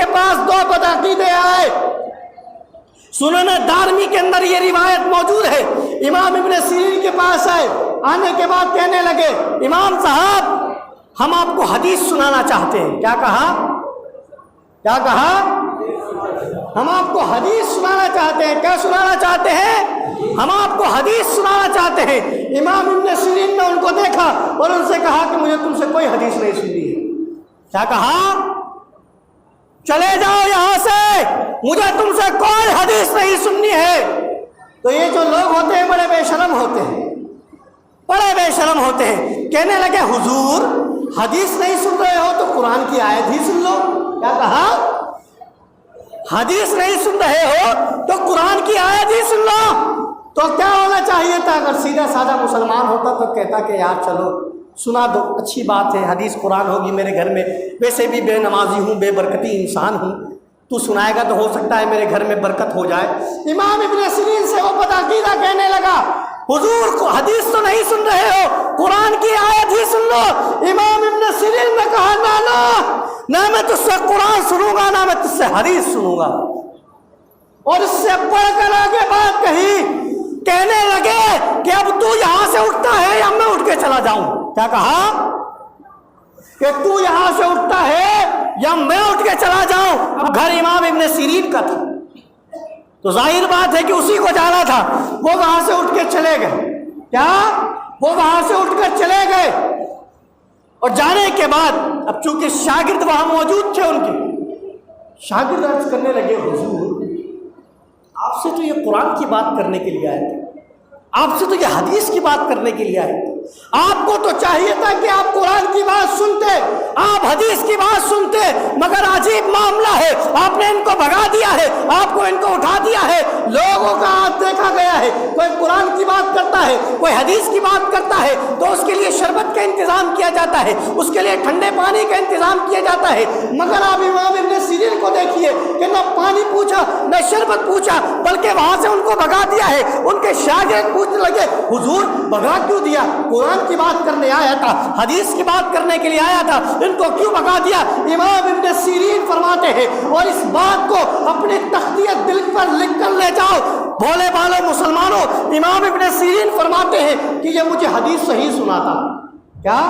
کے پاس دو بدعقیدے آئے. سنن دارمی کے اندر یہ روایت موجود ہے. امام ابن سیرین کے پاس آئے, آنے کے بعد کہنے لگے امام صاحب ہم آپ کو حدیث سنانا چاہتے ہیں. کیا کہا؟ ہم آپ کو حدیث سنانا چاہتے ہیں. کیا سنانا چاہتے ہیں؟ ہم آپ کو حدیث سنانا چاہتے ہیں. امام ابن سیرین نے ان کو دیکھا اور ان سے کہا کہ مجھے تم سے کوئی حدیث نہیں سننی ہے. کیا کہا؟ چلے جاؤ یہاں سے, مجھے تم سے کوئی حدیث نہیں سننی ہے. تو یہ جو لوگ ہوتے ہیں بڑے بے شرم ہوتے ہیں, کہنے لگے حضور حدیث نہیں سن رہے ہو تو قرآن کی آیت ہی سن لو. کیا کہا؟ حدیث نہیں سن رہے ہو تو قرآن کی آیت ہی سن لو. تو کیا ہونا چاہیے تھا؟ اگر سیدھا سادہ مسلمان ہوتا تو کہتا کہ یار چلو سنا دو, اچھی بات ہے, حدیث قرآن ہوگی میرے گھر میں, ویسے بھی بے نمازی ہوں, بے برکتی انسان ہوں, تو سنائے گا تو ہو سکتا ہے میرے گھر میں برکت ہو جائے. امام ابن سیرین سے وہ بدعقیدہ کہنے لگا حضور کو حدیث تو نہیں سن رہے ہو, قرآن کی آیت ہی سن لو. امام ابن سیرین نے کہا نہ میں تجھ سے قرآن سنوں گا, نہ میں تجھ سے حدیث سنوں گا. اور اس سے بڑھ کر آگے بات کہی, کہنے لگے کہ اب تو یہاں سے اٹھتا ہے یا میں اٹھ کے چلا جاؤں. کیا کہا؟ کہ تو یہاں سے اٹھتا ہے یا میں اٹھ کے چلا جاؤں. اب گھر امام ابن سیرین کا تھا تو ظاہر بات ہے کہ اسی کو جانا تھا. وہ وہاں سے اٹھ کے چلے گئے. وہ وہاں سے اٹھ کر چلے گئے اور جانے کے بعد اب چونکہ شاگرد وہاں موجود تھے, ان کے شاگرد عرض کرنے لگے حضور آپ سے تو یہ قرآن کی بات کرنے کے لیے آئے تھے, آپ سے تو یہ حدیث کی بات کرنے کے لیے آئے تھے. آپ کو تو چاہیے تھا کہ آپ قرآن کی بات سنتے, آپ حدیث کی بات سنتے, مگر عجیب معاملہ ہے, آپ نے ان کو بھگا دیا ہے, آپ کو ان کو اٹھا دیا ہے. لوگوں کا ہاتھ دیکھا گیا ہے, کوئی قرآن کی بات کرتا ہے, کوئی حدیث کی بات کرتا ہے تو اس کے لیے شربت کا انتظام کیا جاتا ہے, اس کے لیے ٹھنڈے پانی کا انتظام کیا جاتا ہے. مگر آپ امام ابن سیرین کو دیکھیے کہ نہ پانی پوچھا نہ شربت پوچھا, بلکہ وہاں سے ان کو بھگا دیا ہے. ان کے شاگرد پوچھنے لگے حضور بھگا کیوں دیا؟ قرآن کی بات کرنے آیا تھا, حدیث کی بات کرنے کے لیے آیا تھا, ان کو کیوں بھگا دیا؟ امام ابن سیرین فرماتے ہیں, اور اس بات کو اپنی تختیت دل پر لکھ کر لے جاؤ بھولے بالو مسلمانوں, امام ابن سیرین فرماتے ہیں کہ یہ مجھے حدیث صحیح سناتا. کیا؟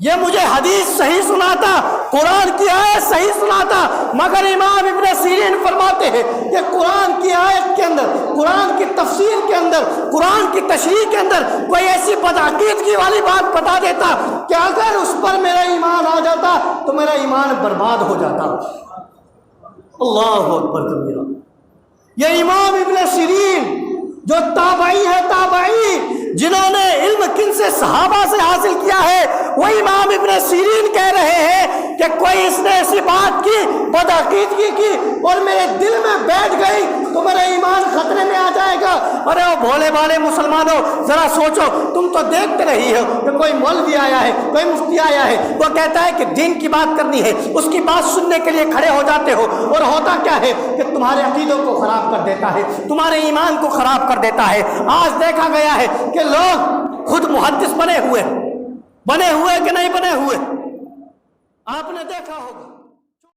یہ مجھے حدیث صحیح سناتا, قرآن کی آیت صحیح سناتا, مگر امام ابن سیرین فرماتے ہیں کہ قرآن کی آیت کے اندر, قرآن کی تفسیر کے اندر, قرآن کی تشریح کے اندر کوئی ایسی بدعقیدگی والی بات بتا دیتا کہ اگر اس پر میرا ایمان آ جاتا تو میرا ایمان برباد ہو جاتا. اللہ اکبر کبیرہ. یہ امام ابن سیرین جو تابعی ہے, تابعی جنہوں نے علم کن سے صحابہ سے حاصل کیا ہے, وہ امام ابن سیرین کہہ رہے ہیں کہ کوئی اس نے ایسی بات کی, بدعقیدگی کی اور میرے دل میں بیٹھ گئی تو میرا ایمان خطرے میں آ جائے گا. ارے وہ بھولے بھالے مسلمانوں ذرا سوچو, تم تو دیکھتے رہی ہو کہ کوئی مولوی آیا ہے, کوئی مفتی آیا ہے, وہ کہتا ہے کہ دین کی بات کرنی ہے, اس کی بات سننے کے لیے کھڑے ہو جاتے ہو, اور ہوتا کیا ہے کہ تمہارے عقیدوں کو خراب کر دیتا ہے, تمہارے ایمان کو خراب کر دیتا ہے. آج دیکھا گیا ہے کہ لوگ خود محدث بنے ہوئے کہ نہیں بنے ہوئے, آپ نے دیکھا ہوگا.